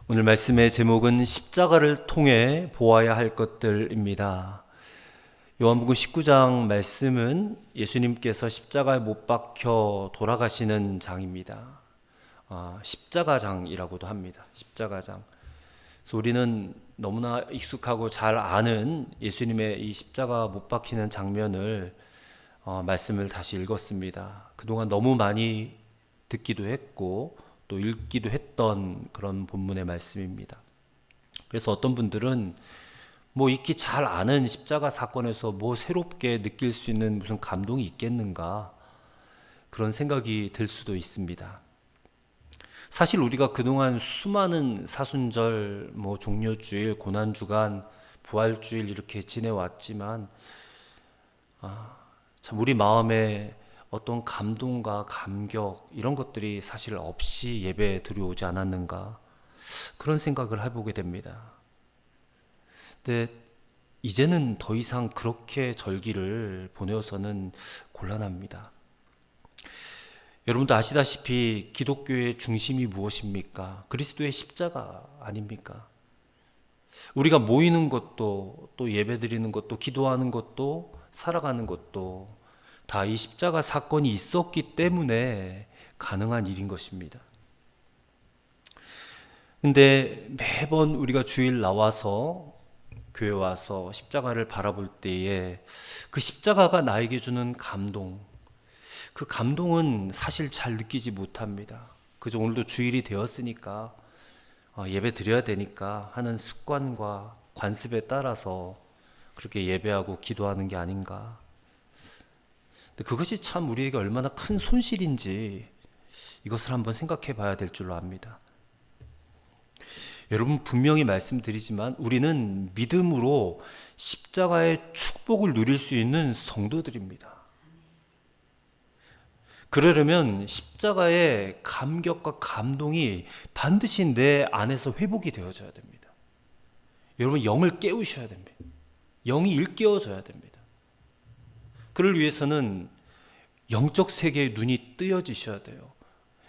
오늘 말씀의 제목은 십자가를 통해 보아야 할 것들입니다. 요한복음 19장 말씀은 예수님께서 십자가에 못 박혀 돌아가시는 장입니다. 십자가장이라고도 합니다. 십자가장. 그래서 우리는 너무나 익숙하고 잘 아는 예수님의 이 십자가 못 박히는 장면을 말씀을 다시 읽었습니다. 그동안 너무 많이 듣기도 했고 또 읽기도 했던 그런 본문의 말씀입니다. 그래서 어떤 분들은 익기 잘 아는 십자가 사건에서 새롭게 느낄 수 있는 무슨 감동이 있겠는가 그런 생각이 들 수도 있습니다. 사실 우리가 그동안 수많은 사순절, 종려주일, 고난주간, 부활주일 이렇게 지내왔지만 참 우리 마음에 어떤 감동과 감격 이런 것들이 사실 없이 예배에 들여오지 않았는가 그런 생각을 해보게 됩니다. 근데 이제는 더 이상 그렇게 절기를 보내어서는 곤란합니다. 여러분도 아시다시피 기독교의 중심이 무엇입니까? 그리스도의 십자가 아닙니까? 우리가 모이는 것도 또 예배드리는 것도 기도하는 것도 살아가는 것도 다 이 십자가 사건이 있었기 때문에 가능한 일인 것입니다. 근데 매번 우리가 주일 나와서 교회 와서 십자가를 바라볼 때에 그 십자가가 나에게 주는 감동, 그 감동은 사실 잘 느끼지 못합니다. 그저 오늘도 주일이 되었으니까 예배 드려야 되니까 하는 습관과 관습에 따라서 그렇게 예배하고 기도하는 게 아닌가. 그것이 참 우리에게 얼마나 큰 손실인지 이것을 한번 생각해 봐야 될 줄로 압니다. 여러분 분명히 말씀드리지만 우리는 믿음으로 십자가의 축복을 누릴 수 있는 성도들입니다. 그러려면 십자가의 감격과 감동이 반드시 내 안에서 회복이 되어져야 됩니다. 여러분 영을 깨우셔야 됩니다. 영이 일깨워져야 됩니다. 그를 위해서는 영적 세계의 눈이 뜨여지셔야 돼요.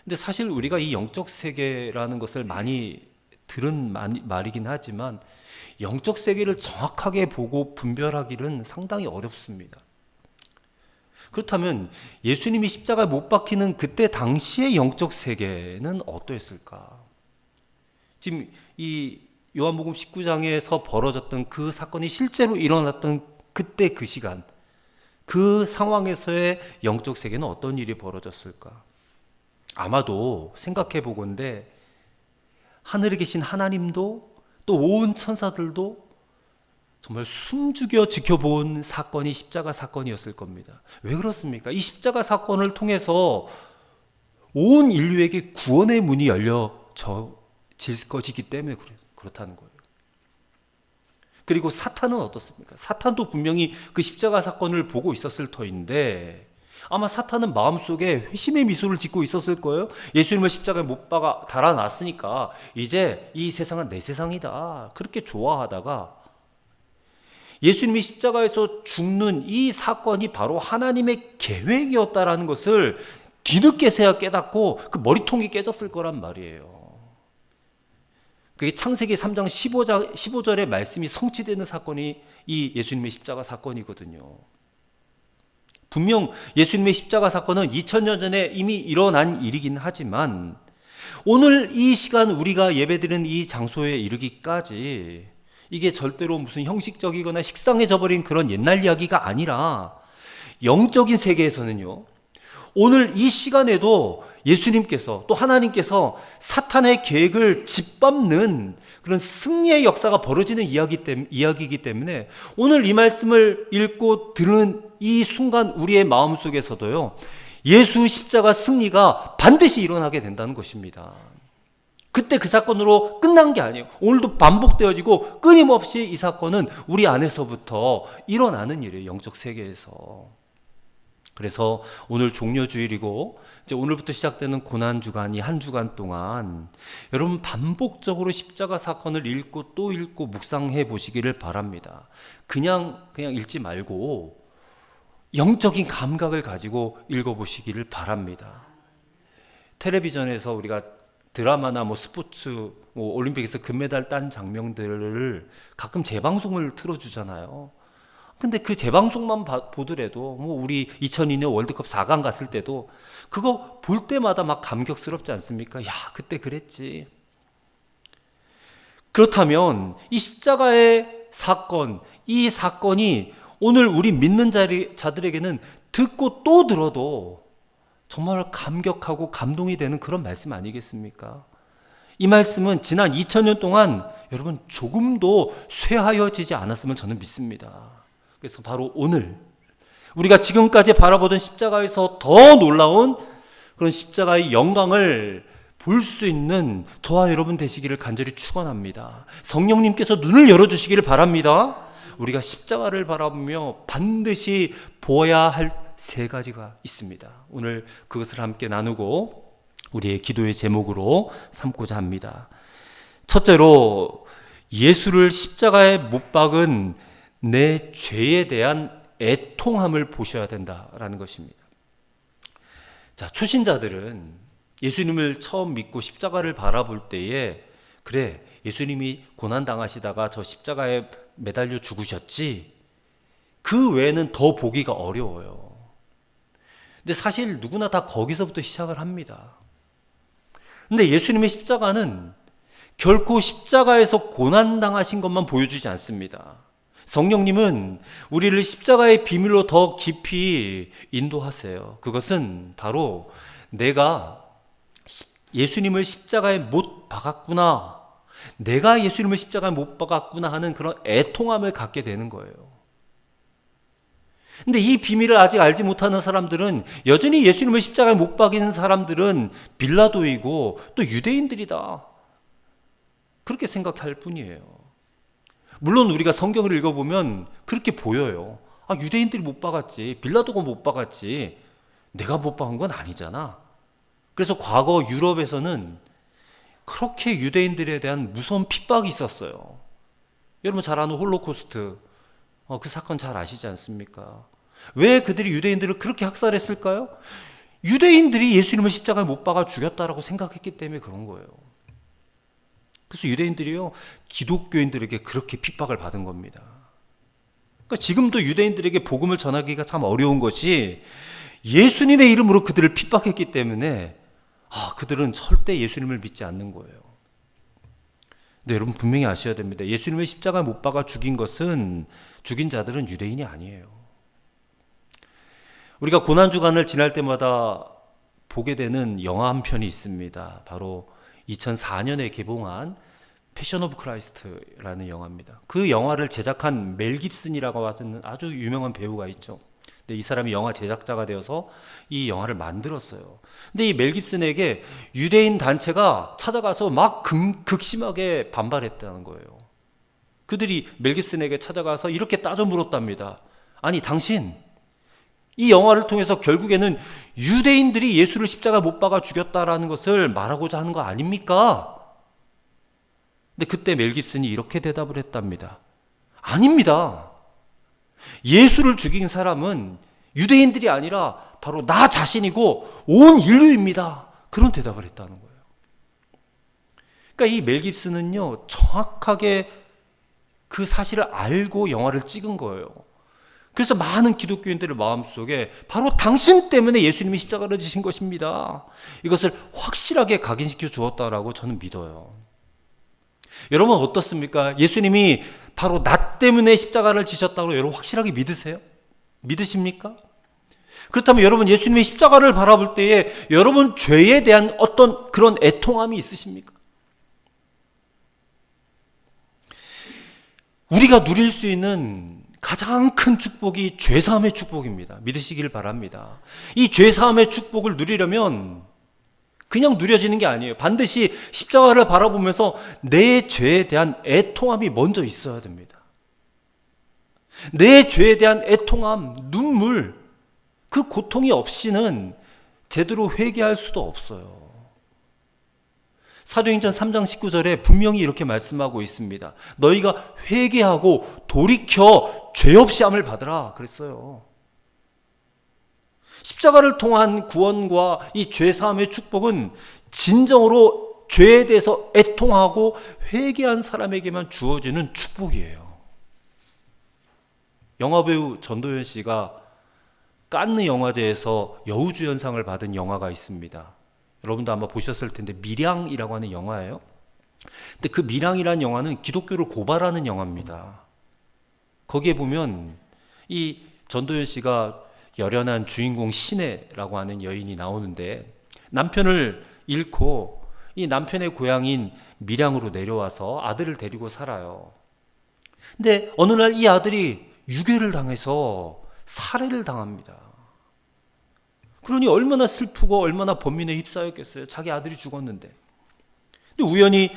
근데 사실 우리가 이 영적 세계라는 것을 많이 들은 말이긴 하지만 영적 세계를 정확하게 보고 분별하기는 상당히 어렵습니다. 그렇다면 예수님이 십자가에 못 박히는 그때 당시의 영적 세계는 어떠했을까? 지금 이 요한복음 19장에서 벌어졌던 그 사건이 실제로 일어났던 그때 그 시간, 그 상황에서의 영적 세계는 어떤 일이 벌어졌을까? 아마도 생각해 보건대 하늘에 계신 하나님도 또 온 천사들도 정말 숨죽여 지켜본 사건이 십자가 사건이었을 겁니다. 왜 그렇습니까? 이 십자가 사건을 통해서 온 인류에게 구원의 문이 열려질 것이기 때문에 그렇다는 거예요. 그리고 사탄은 어떻습니까? 사탄도 분명히 그 십자가 사건을 보고 있었을 터인데 아마 사탄은 마음속에 회심의 미소를 짓고 있었을 거예요. 예수님을 십자가에 못 박아 달아놨으니까 이제 이 세상은 내 세상이다 그렇게 좋아하다가 예수님이 십자가에서 죽는 이 사건이 바로 하나님의 계획이었다라는 것을 뒤늦게서야 깨닫고 그 머리통이 깨졌을 거란 말이에요. 그게 창세기 3장 15절의 말씀이 성취되는 사건이 이 예수님의 십자가 사건이거든요. 분명 예수님의 십자가 사건은 2000년 전에 이미 일어난 일이긴 하지만 오늘 이 시간 우리가 예배드리는 이 장소에 이르기까지 이게 절대로 무슨 형식적이거나 식상해져 버린 그런 옛날 이야기가 아니라 영적인 세계에서는요, 오늘 이 시간에도 예수님께서 또 하나님께서 사탄의 계획을 짓밟는 그런 승리의 역사가 벌어지는 이야기이기 때문에 오늘 이 말씀을 읽고 들은 이 순간 우리의 마음속에서도요, 예수 십자가 승리가 반드시 일어나게 된다는 것입니다. 그때 그 사건으로 끝난 게 아니에요. 오늘도 반복되어지고 끊임없이 이 사건은 우리 안에서부터 일어나는 일이에요. 영적 세계에서. 그래서 오늘 종려주일이고 이제 오늘부터 시작되는 고난주간이 한 주간 동안 여러분 반복적으로 십자가 사건을 읽고 또 읽고 묵상해 보시기를 바랍니다. 그냥 읽지 말고 영적인 감각을 가지고 읽어보시기를 바랍니다. 텔레비전에서 우리가 드라마나 뭐 스포츠, 뭐 올림픽에서 금메달 딴 장면들을 가끔 재방송을 틀어주잖아요. 근데 그 재방송만 보더라도 뭐 우리 2002년 월드컵 4강 갔을 때도 그거 볼 때마다 막 감격스럽지 않습니까? 야, 그때 그랬지. 그렇다면 이 십자가의 사건, 이 사건이 오늘 우리 믿는 자들에게는 듣고 또 들어도 정말 감격하고 감동이 되는 그런 말씀 아니겠습니까? 이 말씀은 지난 2000년 동안 여러분 조금도 쇠하여지지 않았으면 저는 믿습니다. 그래서 바로 오늘 우리가 지금까지 바라보던 십자가에서 더 놀라운 그런 십자가의 영광을 볼 수 있는 저와 여러분 되시기를 간절히 축원합니다. 성령님께서 눈을 열어주시기를 바랍니다. 우리가 십자가를 바라보며 반드시 보아야 할 세 가지가 있습니다. 오늘 그것을 함께 나누고 우리의 기도의 제목으로 삼고자 합니다. 첫째로 예수를 십자가에 못 박은 내 죄에 대한 애통함을 보셔야 된다라는 것입니다. 자, 초신자들은 예수님을 처음 믿고 십자가를 바라볼 때에 그래, 예수님이 고난당하시다가 저 십자가에 매달려 죽으셨지, 그 외에는 더 보기가 어려워요. 근데 사실 누구나 다 거기서부터 시작을 합니다. 근데 예수님의 십자가는 결코 십자가에서 고난당하신 것만 보여주지 않습니다. 성령님은 우리를 십자가의 비밀로 더 깊이 인도하세요. 그것은 바로 내가 예수님을 십자가에 못 박았구나, 내가 예수님을 십자가에 못 박았구나 하는 그런 애통함을 갖게 되는 거예요. 근데 이 비밀을 아직 알지 못하는 사람들은, 여전히 예수님을 십자가에 못 박이는 사람들은 빌라도이고 또 유대인들이다, 그렇게 생각할 뿐이에요. 물론 우리가 성경을 읽어보면 그렇게 보여요. 아, 유대인들이 못 박았지, 빌라도가 못 박았지, 내가 못 박은 건 아니잖아. 그래서 과거 유럽에서는 그렇게 유대인들에 대한 무서운 핍박이 있었어요. 여러분 잘 아는 홀로코스트, 그 사건 잘 아시지 않습니까? 왜 그들이 유대인들을 그렇게 학살했을까요? 유대인들이 예수님을 십자가에 못 박아 죽였다라고 생각했기 때문에 그런 거예요. 그래서 유대인들이요, 기독교인들에게 그렇게 핍박을 받은 겁니다. 그러니까 지금도 유대인들에게 복음을 전하기가 참 어려운 것이 예수님의 이름으로 그들을 핍박했기 때문에 그들은 절대 예수님을 믿지 않는 거예요. 근데 여러분 분명히 아셔야 됩니다. 예수님의 십자가에 못 박아 죽인 자들은 유대인이 아니에요. 우리가 고난주간을 지날 때마다 보게 되는 영화 한 편이 있습니다. 바로 2004년에 개봉한 패션 오브 크라이스트라는 영화입니다. 그 영화를 제작한 멜 깁슨이라고 하는 아주 유명한 배우가 있죠. 근데 이 사람이 영화 제작자가 되어서 이 영화를 만들었어요. 근데 이 멜 깁슨에게 유대인 단체가 찾아가서 막 극심하게 반발했다는 거예요. 그들이 멜 깁슨에게 찾아가서 이렇게 따져 물었답니다. 아니, 당신 이 영화를 통해서 결국에는 유대인들이 예수를 십자가에 못 박아 죽였다라는 것을 말하고자 하는 거 아닙니까? 근데 그때 멜 깁슨이 이렇게 대답을 했답니다. 아닙니다. 예수를 죽인 사람은 유대인들이 아니라 바로 나 자신이고 온 인류입니다. 그런 대답을 했다는 거예요. 그러니까 이 멜 깁슨은요, 정확하게 그 사실을 알고 영화를 찍은 거예요. 그래서 많은 기독교인들의 마음속에 바로 당신 때문에 예수님이 십자가를 지신 것입니다, 이것을 확실하게 각인시켜 주었다라고 저는 믿어요. 여러분 어떻습니까? 예수님이 바로 나 때문에 십자가를 지셨다고 여러분 확실하게 믿으세요? 믿으십니까? 그렇다면 여러분 예수님의 십자가를 바라볼 때에 여러분 죄에 대한 어떤 그런 애통함이 있으십니까? 우리가 누릴 수 있는 가장 큰 축복이 죄사함의 축복입니다. 믿으시기를 바랍니다. 이 죄사함의 축복을 누리려면 그냥 누려지는 게 아니에요. 반드시 십자가를 바라보면서 내 죄에 대한 애통함이 먼저 있어야 됩니다. 내 죄에 대한 애통함, 눈물, 그 고통이 없이는 제대로 회개할 수도 없어요. 사도행전 3장 19절에 분명히 이렇게 말씀하고 있습니다. 너희가 회개하고 돌이켜 죄 없이 함을 받으라 그랬어요. 십자가를 통한 구원과 이 죄사함의 축복은 진정으로 죄에 대해서 애통하고 회개한 사람에게만 주어지는 축복이에요. 영화배우 전도연 씨가 칸느 영화제에서 여우주연상을 받은 영화가 있습니다. 여러분도 아마 보셨을 텐데 밀양이라고 하는 영화예요. 근데 그 밀양이라는 영화는 기독교를 고발하는 영화입니다. 거기에 보면 이 전도연 씨가 열연한 주인공 신혜라고 하는 여인이 나오는데 남편을 잃고 이 남편의 고향인 밀양으로 내려와서 아들을 데리고 살아요. 근데 어느 날 이 아들이 유괴를 당해서 살해를 당합니다. 그러니 얼마나 슬프고 얼마나 번민에 휩싸였겠어요. 자기 아들이 죽었는데. 근데 우연히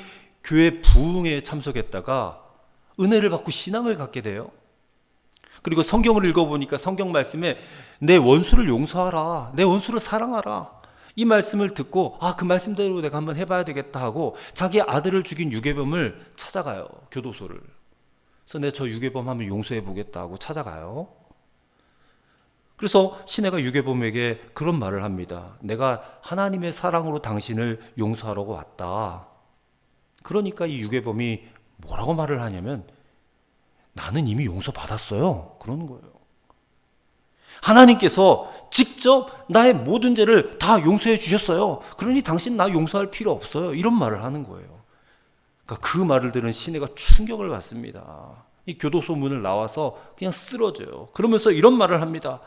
교회 부흥회에 참석했다가 은혜를 받고 신앙을 갖게 돼요. 그리고 성경을 읽어보니까 성경 말씀에 내 원수를 용서하라, 내 원수를 사랑하라, 이 말씀을 듣고 그 말씀대로 내가 한번 해봐야 되겠다 하고 자기 아들을 죽인 유괴범을 찾아가요. 교도소를. 그래서 내 저 유괴범 한번 용서해 보겠다 하고 찾아가요. 그래서 신혜가 유괴범에게 그런 말을 합니다. 내가 하나님의 사랑으로 당신을 용서하려고 왔다. 그러니까 이 유괴범이 뭐라고 말을 하냐면 나는 이미 용서받았어요. 그러는 거예요. 하나님께서 직접 나의 모든 죄를 다 용서해 주셨어요. 그러니 당신 나 용서할 필요 없어요. 이런 말을 하는 거예요. 그러니까 그 말을 들은 신혜가 충격을 받습니다. 이 교도소 문을 나와서 그냥 쓰러져요. 그러면서 이런 말을 합니다.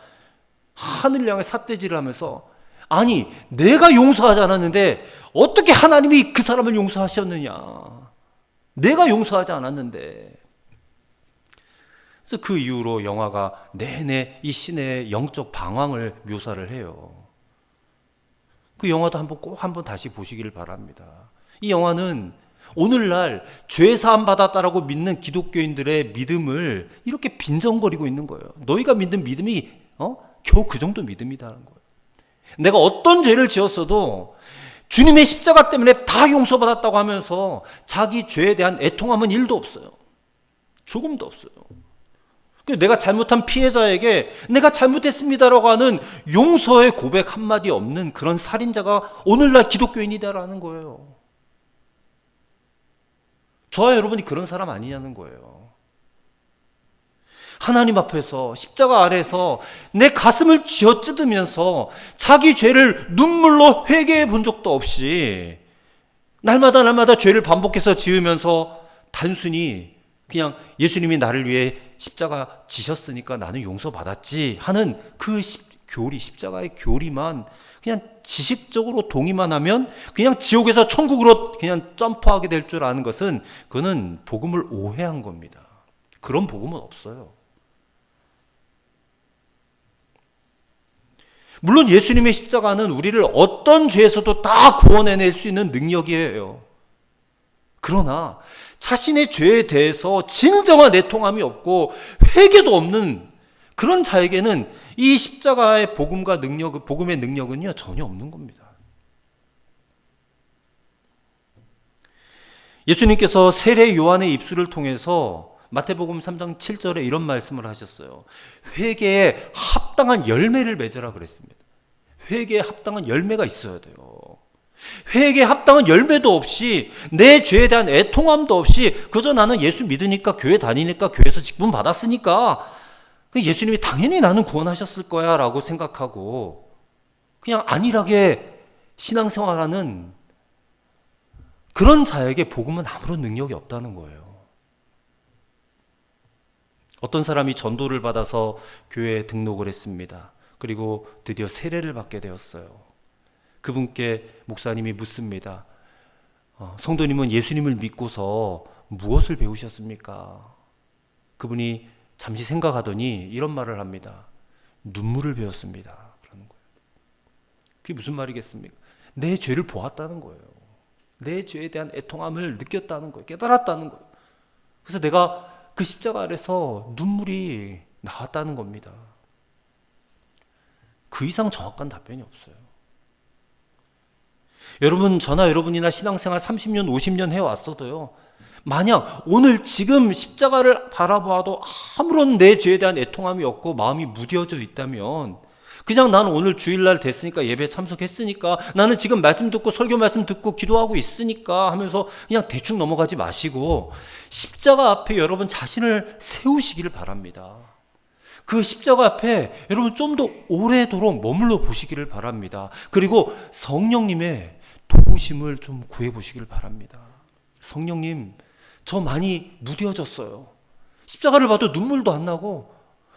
하늘 향해 삿대질을 하면서 아니 내가 용서하지 않았는데 어떻게 하나님이 그 사람을 용서하셨느냐. 내가 용서하지 않았는데. 그래서 그 이후로 영화가 내내 이 신의 영적 방황을 묘사를 해요. 그 영화도 꼭 한번 다시 보시기를 바랍니다. 이 영화는 오늘날 죄 사함 받았다라고 믿는 기독교인들의 믿음을 이렇게 빈정거리고 있는 거예요. 너희가 믿는 믿음이 겨우 그 정도 믿음이다라는 거예요. 내가 어떤 죄를 지었어도 주님의 십자가 때문에 다 용서받았다고 하면서 자기 죄에 대한 애통함은 1도 없어요. 조금도 없어요. 내가 잘못한 피해자에게 내가 잘못했습니다라고 하는 용서의 고백 한마디 없는 그런 살인자가 오늘날 기독교인이다라는 거예요. 저와 여러분이 그런 사람 아니냐는 거예요. 하나님 앞에서 십자가 아래에서 내 가슴을 쥐어뜯으면서 자기 죄를 눈물로 회개해 본 적도 없이 날마다 죄를 반복해서 지으면서 단순히 그냥 예수님이 나를 위해 십자가 지셨으니까 나는 용서받았지 하는 그 교리, 십자가의 교리만 그냥 지식적으로 동의만 하면 그냥 지옥에서 천국으로 그냥 점프하게 될 줄 아는 것은 그거는 복음을 오해한 겁니다. 그런 복음은 없어요. 물론 예수님의 십자가는 우리를 어떤 죄에서도 다 구원해낼 수 있는 능력이에요. 그러나 자신의 죄에 대해서 진정한 애통함이 없고 회개도 없는 그런 자에게는 이 십자가의 복음과 복음의 능력은요 전혀 없는 겁니다. 예수님께서 세례 요한의 입술을 통해서 마태복음 3장 7절에 이런 말씀을 하셨어요. 회개에 합당한 열매를 맺으라 그랬습니다. 회개에 합당한 열매가 있어야 돼요. 회개에 합당한 열매도 없이 내 죄에 대한 애통함도 없이 그저 나는 예수 믿으니까 교회 다니니까 교회에서 직분 받았으니까 예수님이 당연히 나는 구원하셨을 거야 라고 생각하고 그냥 안일하게 신앙생활하는 그런 자에게 복음은 아무런 능력이 없다는 거예요. 어떤 사람이 전도를 받아서 교회에 등록을 했습니다. 그리고 드디어 세례를 받게 되었어요. 그분께 목사님이 묻습니다. 성도님은 예수님을 믿고서 무엇을 배우셨습니까? 그분이 잠시 생각하더니 이런 말을 합니다. 눈물을 배웠습니다. 그러는 거예요. 그게 무슨 말이겠습니까? 내 죄를 보았다는 거예요. 내 죄에 대한 애통함을 느꼈다는 거예요. 깨달았다는 거예요. 그래서 내가 그 십자가 아래서 눈물이 나왔다는 겁니다. 그 이상 정확한 답변이 없어요. 여러분, 저나 여러분이나 신앙생활 30년, 50년 해왔어도요. 만약 오늘 지금 십자가를 바라봐도 아무런 내 죄에 대한 애통함이 없고 마음이 무뎌져 있다면 그냥 나는 오늘 주일날 됐으니까 예배 참석했으니까 나는 지금 말씀 듣고 설교 말씀 듣고 기도하고 있으니까 하면서 그냥 대충 넘어가지 마시고 십자가 앞에 여러분 자신을 세우시기를 바랍니다. 그 십자가 앞에 여러분 좀 더 오래도록 머물러 보시기를 바랍니다. 그리고 성령님의 도우심을 좀 구해 보시기를 바랍니다. 성령님, 저 많이 무뎌졌어요. 십자가를 봐도 눈물도 안 나고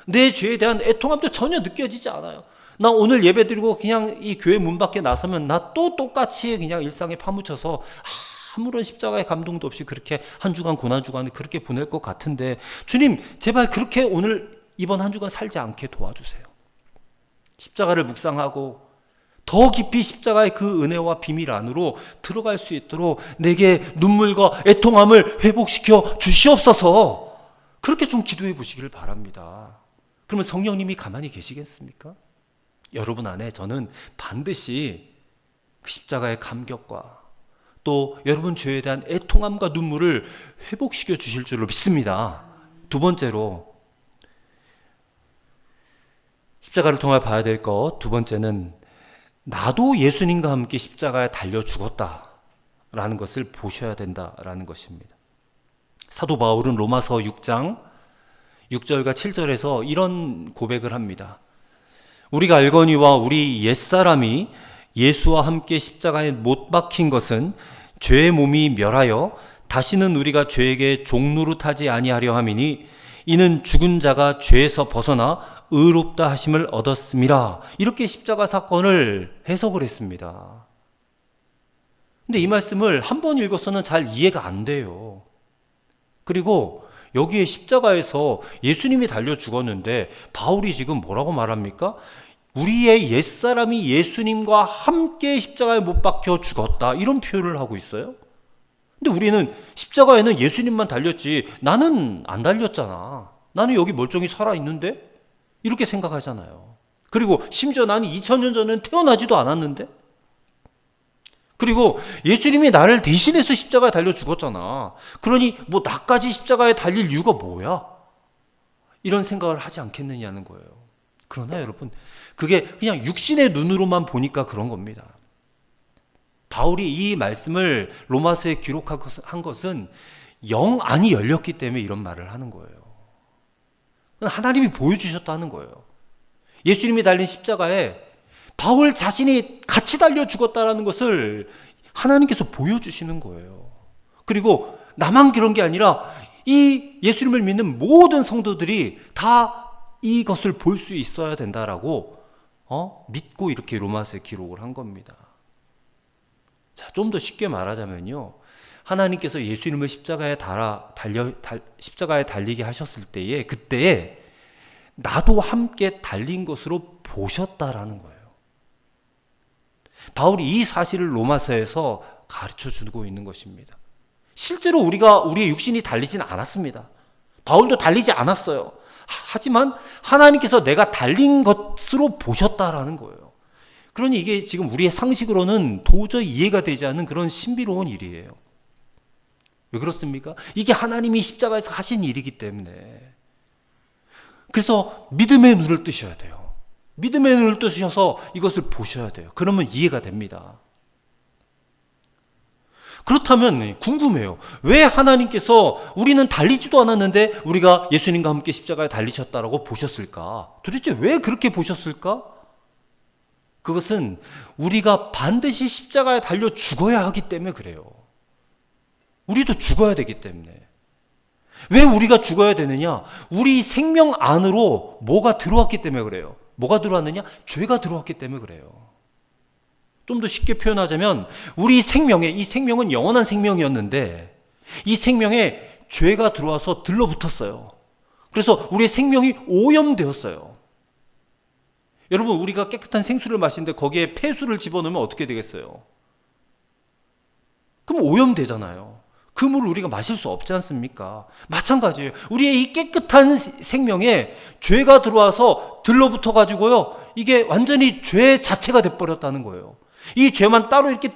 내 죄에 대한 애통함도 전혀 느껴지지 않아요. 나 오늘 예배 드리고 그냥 이 교회 문 밖에 나서면 나 또 똑같이 그냥 일상에 파묻혀서 아무런 십자가의 감동도 없이 그렇게 한 주간 고난 주간을 그렇게 보낼 것 같은데 주님 제발 그렇게 오늘 이번 한 주간 살지 않게 도와주세요. 십자가를 묵상하고 더 깊이 십자가의 그 은혜와 비밀 안으로 들어갈 수 있도록 내게 눈물과 애통함을 회복시켜 주시옵소서. 그렇게 좀 기도해 보시기를 바랍니다. 그러면 성령님이 가만히 계시겠습니까? 여러분 안에 저는 반드시 그 십자가의 감격과 또 여러분 죄에 대한 애통함과 눈물을 회복시켜 주실 줄로 믿습니다. 두 번째로 십자가를 통해 봐야 될 것, 두 번째는 나도 예수님과 함께 십자가에 달려 죽었다라는 것을 보셔야 된다라는 것입니다. 사도 바울은 로마서 6장 6절과 7절에서 이런 고백을 합니다. 우리가 알거니와 우리 옛사람이 예수와 함께 십자가에 못 박힌 것은 죄의 몸이 멸하여 다시는 우리가 죄에게 종노릇하지 아니하려 함이니 이는 죽은 자가 죄에서 벗어나 의롭다 하심을 얻었음이라. 이렇게 십자가 사건을 해석을 했습니다. 근데 이 말씀을 한 번 읽어서는 잘 이해가 안 돼요. 그리고 여기에 십자가에서 예수님이 달려 죽었는데 바울이 지금 뭐라고 말합니까? 우리의 옛사람이 예수님과 함께 십자가에 못 박혀 죽었다, 이런 표현을 하고 있어요. 근데 우리는 십자가에는 예수님만 달렸지 나는 안 달렸잖아, 나는 여기 멀쩡히 살아있는데, 이렇게 생각하잖아요. 그리고 심지어 나는 2000년 전에는 태어나지도 않았는데, 그리고 예수님이 나를 대신해서 십자가에 달려 죽었잖아. 그러니 뭐 나까지 십자가에 달릴 이유가 뭐야? 이런 생각을 하지 않겠느냐는 거예요. 그러나 여러분, 그게 그냥 육신의 눈으로만 보니까 그런 겁니다. 바울이 이 말씀을 로마서에 기록한 것은 영 안이 열렸기 때문에 이런 말을 하는 거예요. 하나님이 보여주셨다는 거예요. 예수님이 달린 십자가에 바울 자신이 같이 달려 죽었다는 것을 하나님께서 보여주시는 거예요. 그리고 나만 그런 게 아니라 이 예수님을 믿는 모든 성도들이 다 이것을 볼 수 있어야 된다라고 믿고 이렇게 로마서에 기록을 한 겁니다. 자, 좀 더 쉽게 말하자면요, 하나님께서 예수님을 십자가에 십자가에 달리게 하셨을 때에 그때에 나도 함께 달린 것으로 보셨다라는 거예요. 바울이 이 사실을 로마서에서 가르쳐 주고 있는 것입니다. 실제로 우리의 육신이 달리진 않았습니다. 바울도 달리지 않았어요. 하지만 하나님께서 내가 달린 것으로 보셨다라는 거예요. 그러니 이게 지금 우리의 상식으로는 도저히 이해가 되지 않는 그런 신비로운 일이에요. 왜 그렇습니까? 이게 하나님이 십자가에서 하신 일이기 때문에. 그래서 믿음의 눈을 뜨셔야 돼요. 믿음의 눈을 뜨셔서 이것을 보셔야 돼요. 그러면 이해가 됩니다. 그렇다면 궁금해요. 왜 하나님께서 우리는 달리지도 않았는데 우리가 예수님과 함께 십자가에 달리셨다라고 보셨을까? 도대체 왜 그렇게 보셨을까? 그것은 우리가 반드시 십자가에 달려 죽어야 하기 때문에 그래요. 우리도 죽어야 되기 때문에. 왜 우리가 죽어야 되느냐? 우리 생명 안으로 뭐가 들어왔기 때문에 그래요. 뭐가 들어왔느냐? 죄가 들어왔기 때문에 그래요. 좀 더 쉽게 표현하자면 우리 생명에, 이 생명은 영원한 생명이었는데 이 생명에 죄가 들어와서 들러붙었어요. 그래서 우리의 생명이 오염되었어요. 여러분, 우리가 깨끗한 생수를 마시는데 거기에 폐수를 집어넣으면 어떻게 되겠어요? 그럼 오염되잖아요. 그 물을 우리가 마실 수 없지 않습니까? 마찬가지예요. 우리의 이 깨끗한 생명에 죄가 들어와서 들러붙어 가지고요, 이게 완전히 죄 자체가 돼버렸다는 거예요. 이 죄만 따로 이렇게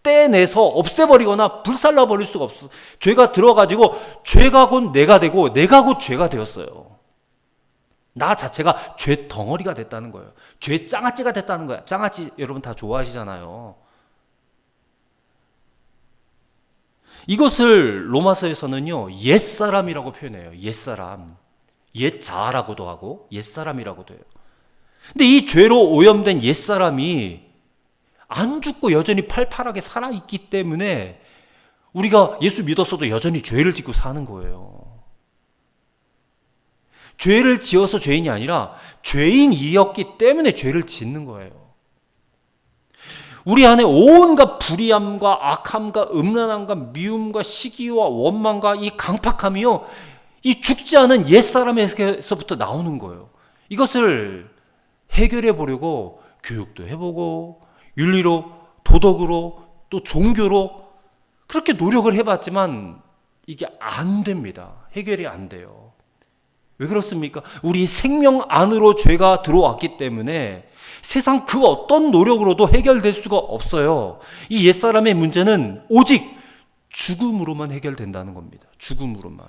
떼내서 없애버리거나 불살라 버릴 수가 없어. 죄가 들어가지고 죄가 곧 내가 되고 내가 곧 죄가 되었어요. 나 자체가 죄 덩어리가 됐다는 거예요. 죄 장아찌가 됐다는 거야. 장아찌 여러분 다 좋아하시잖아요. 이것을 로마서에서는요, 옛사람이라고 표현해요. 옛사람. 옛자라고도 하고 옛사람이라고도 해요. 근데 이 죄로 오염된 옛사람이 안 죽고 여전히 팔팔하게 살아있기 때문에 우리가 예수 믿었어도 여전히 죄를 짓고 사는 거예요. 죄를 지어서 죄인이 아니라 죄인이었기 때문에 죄를 짓는 거예요. 우리 안에 온갖 불의함과 악함과 음란함과 미움과 시기와 원망과 이 강팍함이요, 이 죽지 않은 옛사람에서부터 나오는 거예요. 이것을 해결해 보려고 교육도 해보고 윤리로, 도덕으로, 또 종교로 그렇게 노력을 해봤지만 이게 안 됩니다. 해결이 안 돼요. 왜 그렇습니까? 우리 생명 안으로 죄가 들어왔기 때문에 세상 그 어떤 노력으로도 해결될 수가 없어요. 이 옛사람의 문제는 오직 죽음으로만 해결된다는 겁니다. 죽음으로만.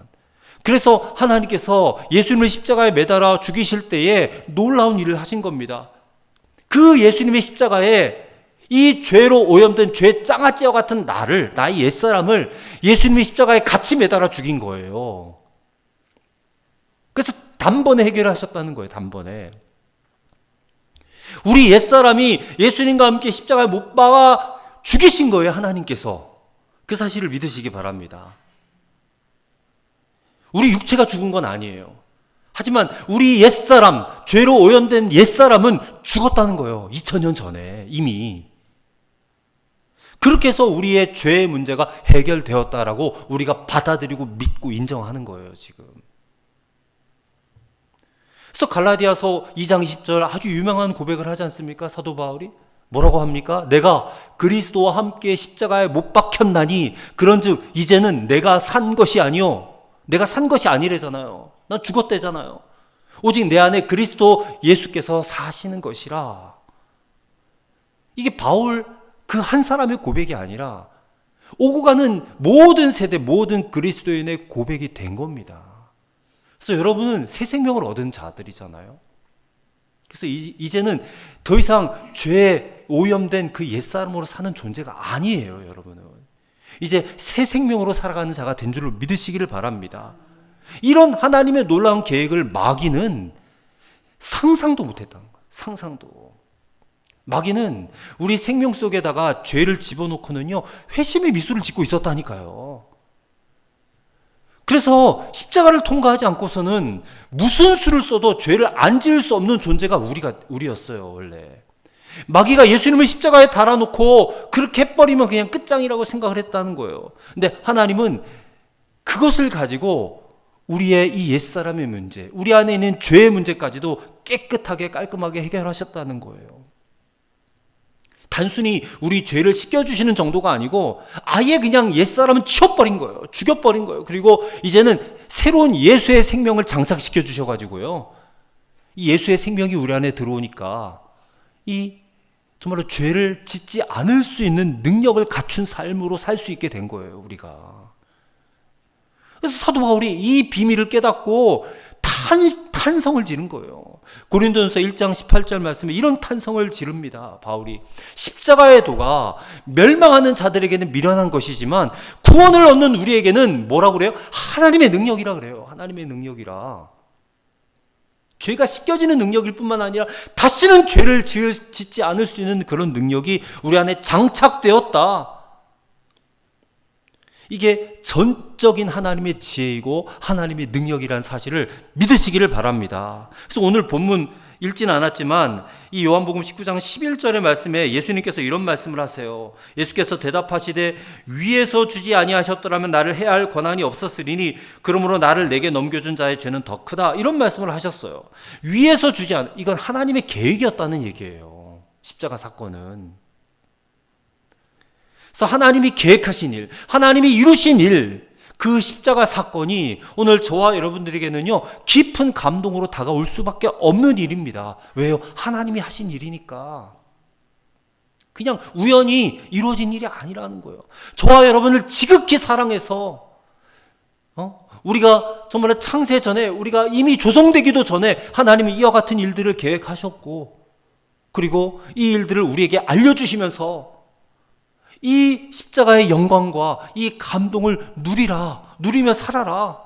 그래서 하나님께서 예수님을 십자가에 매달아 죽이실 때에 놀라운 일을 하신 겁니다. 그 예수님의 십자가에 이 죄로 오염된 죄 장아찌와 같은 나의 옛사람을 예수님의 십자가에 같이 매달아 죽인 거예요. 그래서 단번에 해결하셨다는 거예요. 단번에. 우리 옛사람이 예수님과 함께 십자가에 못 박아 죽이신 거예요. 하나님께서. 그 사실을 믿으시기 바랍니다. 우리 육체가 죽은 건 아니에요. 하지만 우리 옛사람, 죄로 오염된 옛사람은 죽었다는 거예요. 2000년 전에 이미. 그렇게 해서 우리의 죄의 문제가 해결되었다라고 우리가 받아들이고 믿고 인정하는 거예요, 지금. 그래서 갈라디아서 2장 20절 아주 유명한 고백을 하지 않습니까? 사도 바울이 뭐라고 합니까? 내가 그리스도와 함께 십자가에 못 박혔나니 그런즉 이제는 내가 산 것이 아니요, 내가 산 것이 아니래잖아요. 난 죽었대잖아요. 오직 내 안에 그리스도 예수께서 사시는 것이라. 이게 바울 그 한 사람의 고백이 아니라 오고 가는 모든 세대, 모든 그리스도인의 고백이 된 겁니다. 그래서 여러분은 새 생명을 얻은 자들이잖아요. 그래서 이제는 더 이상 죄에 오염된 그 옛사람으로 사는 존재가 아니에요, 여러분은. 이제 새 생명으로 살아가는 자가 된 줄을 믿으시기를 바랍니다. 이런 하나님의 놀라운 계획을 마귀는 상상도 못했다는 거예요. 상상도. 마귀는 우리 생명 속에다가 죄를 집어넣고는요, 회심의 미소를 짓고 있었다니까요. 그래서 십자가를 통과하지 않고서는 무슨 수를 써도 죄를 안 지을 수 없는 존재가 우리였어요, 원래. 마귀가 예수님을 십자가에 달아놓고 그렇게 해버리면 그냥 끝장이라고 생각을 했다는 거예요. 근데 하나님은 그것을 가지고 우리의 이 옛사람의 문제, 우리 안에 있는 죄의 문제까지도 깨끗하게 깔끔하게 해결하셨다는 거예요. 단순히 우리 죄를 씻겨주시는 정도가 아니고 아예 그냥 옛사람은 치워버린 거예요. 죽여버린 거예요. 그리고 이제는 새로운 예수의 생명을 장착시켜 주셔가지고요, 이 예수의 생명이 우리 안에 들어오니까 이 정말로 죄를 짓지 않을 수 있는 능력을 갖춘 삶으로 살 수 있게 된 거예요, 우리가. 그래서 사도 바울이 이 비밀을 깨닫고 탄성을 지른 거예요. 고린도전서 1장 18절 말씀에 이런 탄성을 지릅니다. 바울이 십자가의 도가 멸망하는 자들에게는 미련한 것이지만 구원을 얻는 우리에게는 뭐라고 그래요? 하나님의 능력이라 그래요. 하나님의 능력이라. 죄가 씻겨지는 능력일 뿐만 아니라 다시는 죄를 짓지 않을 수 있는 그런 능력이 우리 안에 장착되었다. 이게 전적인 하나님의 지혜이고 하나님의 능력이라는 사실을 믿으시기를 바랍니다. 그래서 오늘 본문 읽지는 않았지만 이 요한복음 19장 11절의 말씀에 예수님께서 이런 말씀을 하세요. 예수께서 대답하시되 위에서 주지 아니하셨더라면 나를 해야 할 권한이 없었으리니 그러므로 나를 내게 넘겨준 자의 죄는 더 크다. 이런 말씀을 하셨어요. 위에서 주지 않, 이건 하나님의 계획이었다는 얘기예요. 십자가 사건은. 그래서 하나님이 계획하신 일, 하나님이 이루신 일, 그 십자가 사건이 오늘 저와 여러분들에게는요, 깊은 감동으로 다가올 수밖에 없는 일입니다. 왜요? 하나님이 하신 일이니까. 그냥 우연히 이루어진 일이 아니라는 거예요. 저와 여러분을 지극히 사랑해서 우리가 정말 창세 전에, 우리가 이미 조성되기도 전에 하나님이 이와 같은 일들을 계획하셨고, 그리고 이 일들을 우리에게 알려주시면서 이 십자가의 영광과 이 감동을 누리며 살아라.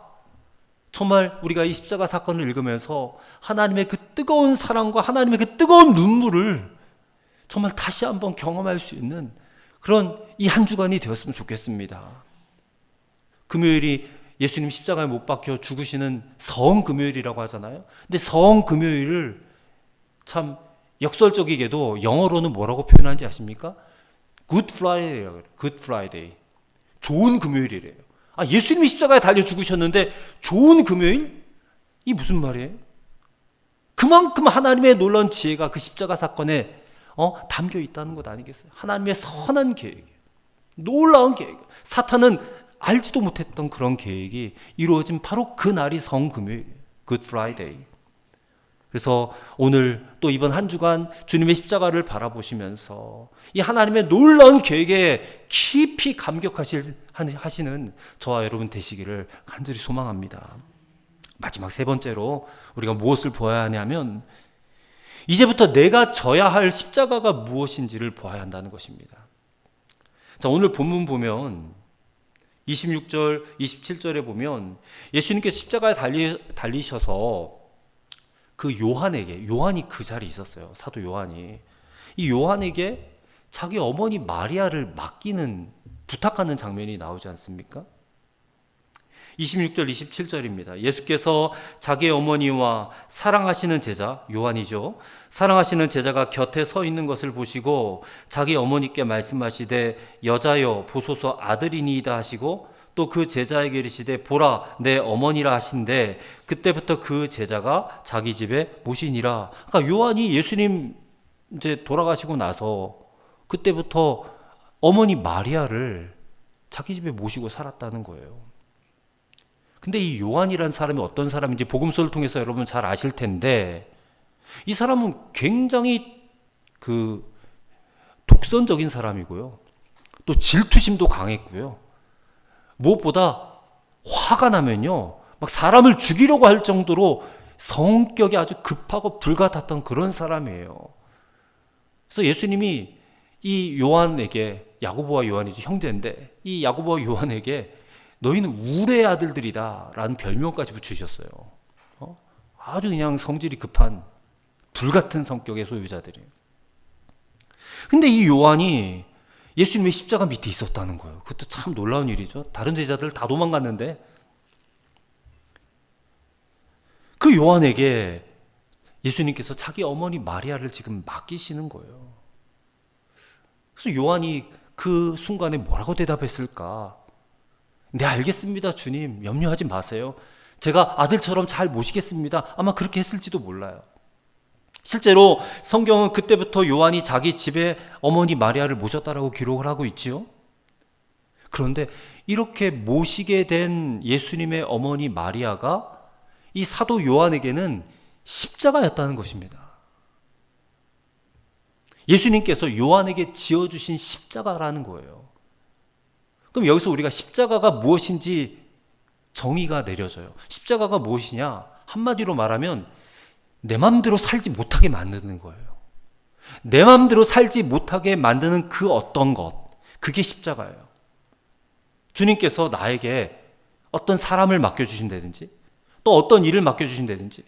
정말 우리가 이 십자가 사건을 읽으면서 하나님의 그 뜨거운 사랑과 하나님의 그 뜨거운 눈물을 정말 다시 한번 경험할 수 있는 그런 이 한 주간이 되었으면 좋겠습니다. 금요일이 예수님 십자가에 못 박혀 죽으시는 성금요일이라고 하잖아요. 근데 성금요일을 참 역설적이게도 영어로는 뭐라고 표현하는지 아십니까? Good Friday라고 해요. Good Friday. 좋은 금요일이래요. 예수님이 십자가에 달려 죽으셨는데 좋은 금요일? 이 무슨 말이에요? 그만큼 하나님의 놀라운 지혜가 그 십자가 사건에 담겨 있다는 것 아니겠어요? 하나님의 선한 계획, 놀라운 계획. 사탄은 알지도 못했던 그런 계획이 이루어진 바로 그 날이 성금요일, Good Friday. 그래서 오늘 또 이번 한 주간 주님의 십자가를 바라보시면서 이 하나님의 놀라운 계획에 깊이 감격하시는 저와 여러분 되시기를 간절히 소망합니다. 마지막 세 번째로 우리가 무엇을 보아야 하냐면 이제부터 내가 져야 할 십자가가 무엇인지를 보아야 한다는 것입니다. 자, 오늘 본문 보면 26절, 27절에 보면 예수님께서 십자가에 달리셔서 그 요한이 그 자리에 있었어요. 사도 요한이. 이 요한에게 자기 어머니 마리아를 부탁하는 장면이 나오지 않습니까? 26절, 27절입니다. 예수께서 자기의 어머니와 사랑하시는 제자, 요한이죠. 사랑하시는 제자가 곁에 서 있는 것을 보시고 자기 어머니께 말씀하시되 여자여 보소서 아들이니이다 하시고 또 그 제자에게 이르시되 보라 내 어머니라 하신대 그때부터 그 제자가 자기 집에 모시니라. 그러니까 요한이 예수님 이제 돌아가시고 나서 그때부터 어머니 마리아를 자기 집에 모시고 살았다는 거예요. 근데 이 요한이라는 사람이 어떤 사람인지 복음서를 통해서 여러분 잘 아실 텐데 이 사람은 굉장히 독선적인 사람이고요. 또 질투심도 강했고요. 무엇보다 화가 나면요, 막 사람을 죽이려고 할 정도로 성격이 아주 급하고 불같았던 그런 사람이에요. 그래서 예수님이 이 요한에게, 야고보와 요한이죠, 형제인데 이 야고보와 요한에게 너희는 울의 아들들이다 라는 별명까지 붙이셨어요. 아주 그냥 성질이 급한 불같은 성격의 소유자들이에요. 근데 이 요한이 예수님의 십자가 밑에 있었다는 거예요. 그것도 참 놀라운 일이죠. 다른 제자들 다 도망갔는데 그 요한에게 예수님께서 자기 어머니 마리아를 지금 맡기시는 거예요. 그래서 요한이 그 순간에 뭐라고 대답했을까? 네, 알겠습니다, 주님. 염려하지 마세요. 제가 아들처럼 잘 모시겠습니다. 아마 그렇게 했을지도 몰라요. 실제로 성경은 그때부터 요한이 자기 집에 어머니 마리아를 모셨다라고 기록을 하고 있지요. 그런데 이렇게 모시게 된 예수님의 어머니 마리아가 이 사도 요한에게는 십자가였다는 것입니다. 예수님께서 요한에게 지어주신 십자가라는 거예요. 그럼 여기서 우리가 십자가가 무엇인지 정의가 내려져요. 십자가가 무엇이냐? 한마디로 말하면 내 마음대로 살지 못하게 만드는 거예요. 내 마음대로 살지 못하게 만드는 그 어떤 것, 그게 십자가예요. 주님께서 나에게 어떤 사람을 맡겨주신다든지 또 어떤 일을 맡겨주신다든지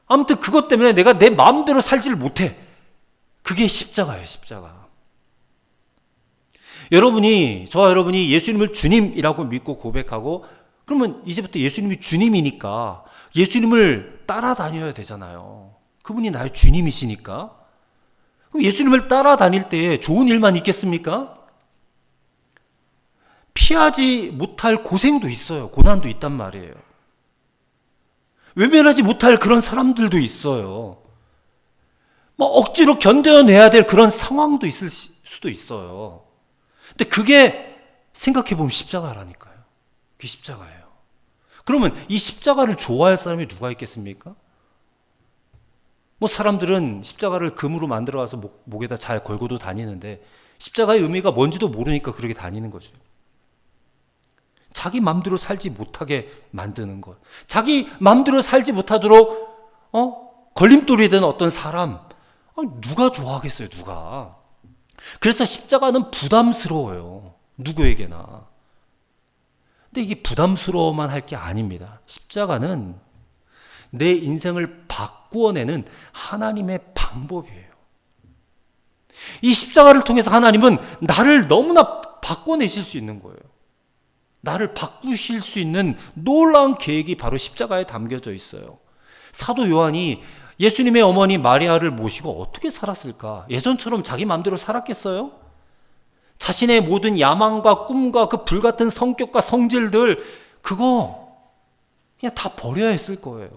아무튼 그것 때문에 내가 내 마음대로 살지를 못해. 그게 십자가예요, 십자가. 저와 여러분이 예수님을 주님이라고 믿고 고백하고 그러면 이제부터 예수님이 주님이니까 예수님을 따라다녀야 되잖아요. 그분이 나의 주님이시니까. 그럼 예수님을 따라다닐 때 좋은 일만 있겠습니까? 피하지 못할 고생도 있어요. 고난도 있단 말이에요. 외면하지 못할 그런 사람들도 있어요. 억지로 견뎌내야 될 그런 상황도 있을 수도 있어요. 근데 그게 생각해보면 십자가라니까요. 그게 십자가예요. 그러면 이 십자가를 좋아할 사람이 누가 있겠습니까? 사람들은 십자가를 금으로 만들어가서 목에다 잘 걸고도 다니는데 십자가의 의미가 뭔지도 모르니까 그렇게 다니는 거죠. 자기 마음대로 살지 못하게 만드는 것. 자기 마음대로 살지 못하도록 걸림돌이 된 어떤 사람. 누가 좋아하겠어요, 누가. 그래서 십자가는 부담스러워요. 누구에게나. 근데 이게 부담스러워만 할 게 아닙니다. 십자가는 내 인생을 바꾸어내는 하나님의 방법이에요. 이 십자가를 통해서 하나님은 나를 너무나 바꿔내실 수 있는 거예요. 나를 바꾸실 수 있는 놀라운 계획이 바로 십자가에 담겨져 있어요. 사도 요한이 예수님의 어머니 마리아를 모시고 어떻게 살았을까? 예전처럼 자기 마음대로 살았겠어요? 자신의 모든 야망과 꿈과 그 불같은 성격과 성질들, 그거 그냥 다 버려야 했을 거예요.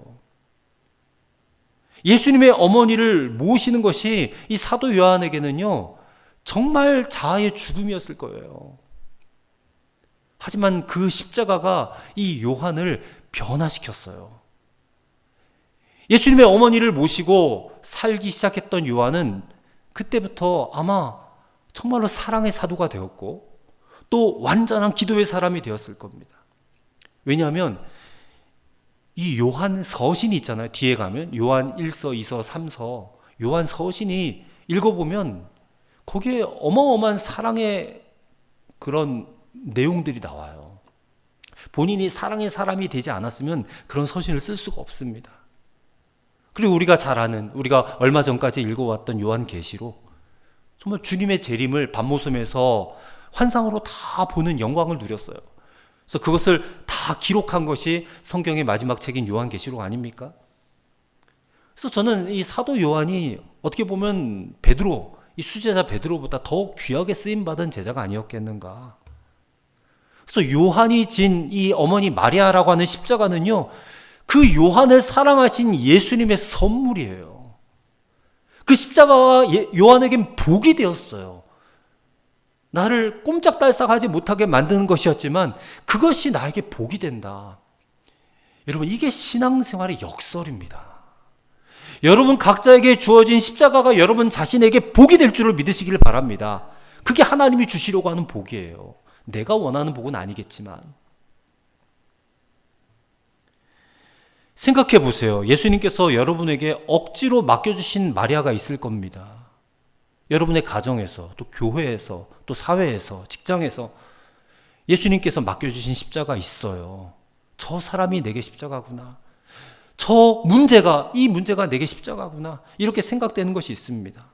예수님의 어머니를 모시는 것이 이 사도 요한에게는요, 정말 자아의 죽음이었을 거예요. 하지만 그 십자가가 이 요한을 변화시켰어요. 예수님의 어머니를 모시고 살기 시작했던 요한은 그때부터 아마 정말로 사랑의 사도가 되었고 또 완전한 기도의 사람이 되었을 겁니다. 왜냐하면 이 요한 서신이 있잖아요. 뒤에 가면 요한 1서, 2서, 3서 요한 서신이 읽어보면 거기에 어마어마한 사랑의 그런 내용들이 나와요. 본인이 사랑의 사람이 되지 않았으면 그런 서신을 쓸 수가 없습니다. 그리고 우리가 잘 아는, 우리가 얼마 전까지 읽어왔던 요한계시록, 정말 주님의 재림을 밤모섬에서 환상으로 다 보는 영광을 누렸어요. 그래서 그것을 다 기록한 것이 성경의 마지막 책인 요한계시록 아닙니까? 그래서 저는 이 사도 요한이 어떻게 보면 베드로, 이 수제자 베드로보다 더 귀하게 쓰임받은 제자가 아니었겠는가. 그래서 요한이 진 이 어머니 마리아라고 하는 십자가는요, 그 요한을 사랑하신 예수님의 선물이에요. 그 십자가가 요한에겐 복이 되었어요. 나를 꼼짝달싹하지 못하게 만드는 것이었지만 그것이 나에게 복이 된다. 여러분, 이게 신앙생활의 역설입니다. 여러분 각자에게 주어진 십자가가 여러분 자신에게 복이 될 줄을 믿으시기를 바랍니다. 그게 하나님이 주시려고 하는 복이에요. 내가 원하는 복은 아니겠지만. 생각해 보세요. 예수님께서 여러분에게 억지로 맡겨주신 마리아가 있을 겁니다. 여러분의 가정에서, 또 교회에서, 또 사회에서, 직장에서 예수님께서 맡겨주신 십자가 있어요. 저 사람이 내게 십자가구나. 이 문제가 내게 십자가구나. 이렇게 생각되는 것이 있습니다.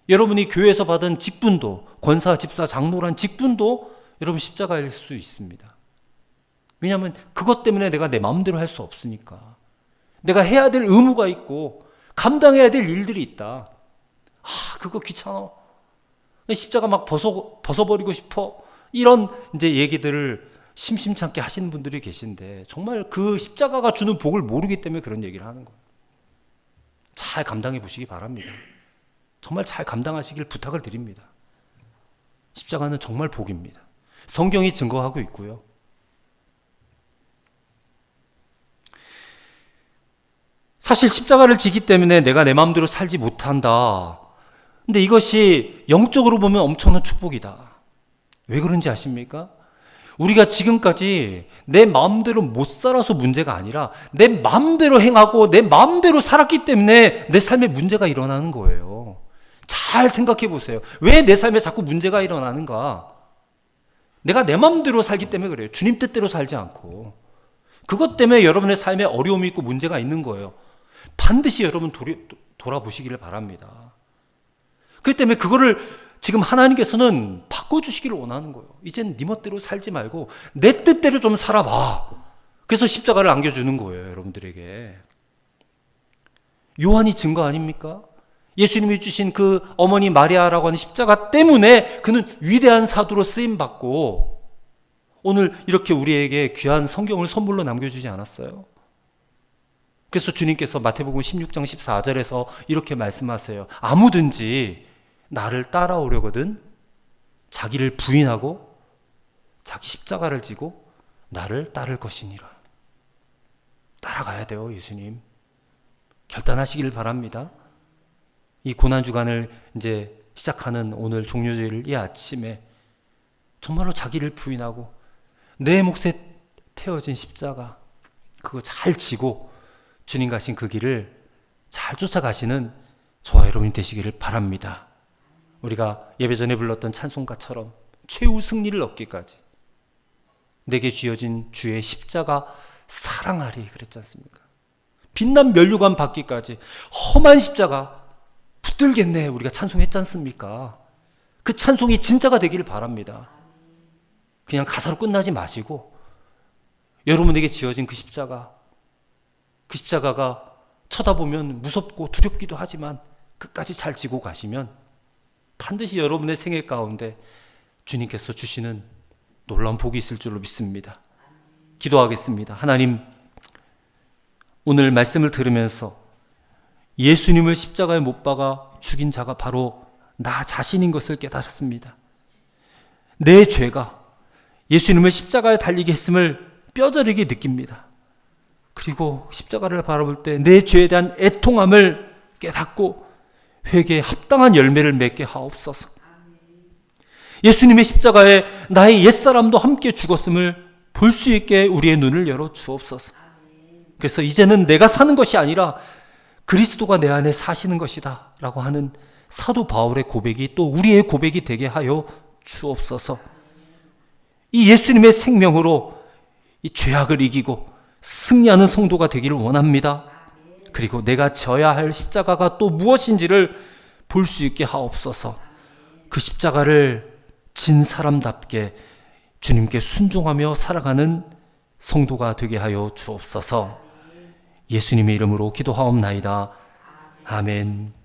여러분이 교회에서 받은 직분도, 권사, 집사, 장로란 직분도 여러분 십자가일 수 있습니다. 왜냐하면 그것 때문에 내가 내 마음대로 할 수 없으니까. 내가 해야 될 의무가 있고 감당해야 될 일들이 있다. 그거 귀찮아. 십자가 막 벗어버리고 싶어. 이런 이제 얘기들을 심심찮게 하시는 분들이 계신데, 정말 그 십자가가 주는 복을 모르기 때문에 그런 얘기를 하는 거예요. 잘 감당해 보시기 바랍니다. 정말 잘 감당하시길 부탁을 드립니다. 십자가는 정말 복입니다. 성경이 증거하고 있고요. 사실 십자가를 지기 때문에 내가 내 마음대로 살지 못한다. 근데 이것이 영적으로 보면 엄청난 축복이다. 왜 그런지 아십니까? 우리가 지금까지 내 마음대로 못 살아서 문제가 아니라 내 마음대로 행하고 내 마음대로 살았기 때문에 내 삶에 문제가 일어나는 거예요. 잘 생각해 보세요. 왜 내 삶에 자꾸 문제가 일어나는가? 내가 내 마음대로 살기 때문에 그래요. 주님 뜻대로 살지 않고. 그것 때문에 여러분의 삶에 어려움이 있고 문제가 있는 거예요. 반드시 여러분 돌아보시기를 바랍니다. 그렇기 때문에 그거를 지금 하나님께서는 바꿔주시기를 원하는 거예요. 이제는 네 멋대로 살지 말고 내 뜻대로 좀 살아봐. 그래서 십자가를 안겨주는 거예요, 여러분들에게. 요한이 증거 아닙니까? 예수님이 주신 그 어머니 마리아라고 하는 십자가 때문에 그는 위대한 사도로 쓰임받고 오늘 이렇게 우리에게 귀한 성경을 선물로 남겨주지 않았어요? 그래서 주님께서 마태복음 16장 14절에서 이렇게 말씀하세요. 아무든지 나를 따라오려거든 자기를 부인하고 자기 십자가를 지고 나를 따를 것이니라. 따라가야 돼요, 예수님. 결단하시기를 바랍니다. 이 고난주간을 이제 시작하는 오늘 종료주일 이 아침에 정말로 자기를 부인하고 내 몫에 태워진 십자가, 그거 잘 지고 주님 가신 그 길을 잘 쫓아가시는 저와 여러분이 되시기를 바랍니다. 우리가 예배 전에 불렀던 찬송가처럼 최후 승리를 얻기까지 내게 쥐어진 주의 십자가 사랑하리 그랬지 않습니까? 빛난 면류관 받기까지 험한 십자가 붙들겠네 우리가 찬송했지 않습니까? 그 찬송이 진짜가 되기를 바랍니다. 그냥 가사로 끝나지 마시고 여러분에게 지어진 그 십자가가 쳐다보면 무섭고 두렵기도 하지만 끝까지 잘 지고 가시면 반드시 여러분의 생애 가운데 주님께서 주시는 놀라운 복이 있을 줄로 믿습니다. 기도하겠습니다. 하나님, 오늘 말씀을 들으면서 예수님을 십자가에 못 박아 죽인 자가 바로 나 자신인 것을 깨달았습니다. 내 죄가 예수님을 십자가에 달리게 했음을 뼈저리게 느낍니다. 그리고 십자가를 바라볼 때 내 죄에 대한 애통함을 깨닫고 회개에 합당한 열매를 맺게 하옵소서. 예수님의 십자가에 나의 옛사람도 함께 죽었음을 볼 수 있게 우리의 눈을 열어 주옵소서. 그래서 이제는 내가 사는 것이 아니라 그리스도가 내 안에 사시는 것이다 라고 하는 사도 바울의 고백이 또 우리의 고백이 되게 하여 주옵소서. 이 예수님의 생명으로 이 죄악을 이기고 승리하는 성도가 되기를 원합니다. 그리고 내가 져야 할 십자가가 또 무엇인지를 볼 수 있게 하옵소서. 그 십자가를 진 사람답게 주님께 순종하며 살아가는 성도가 되게 하여 주옵소서. 예수님의 이름으로 기도하옵나이다. 아멘.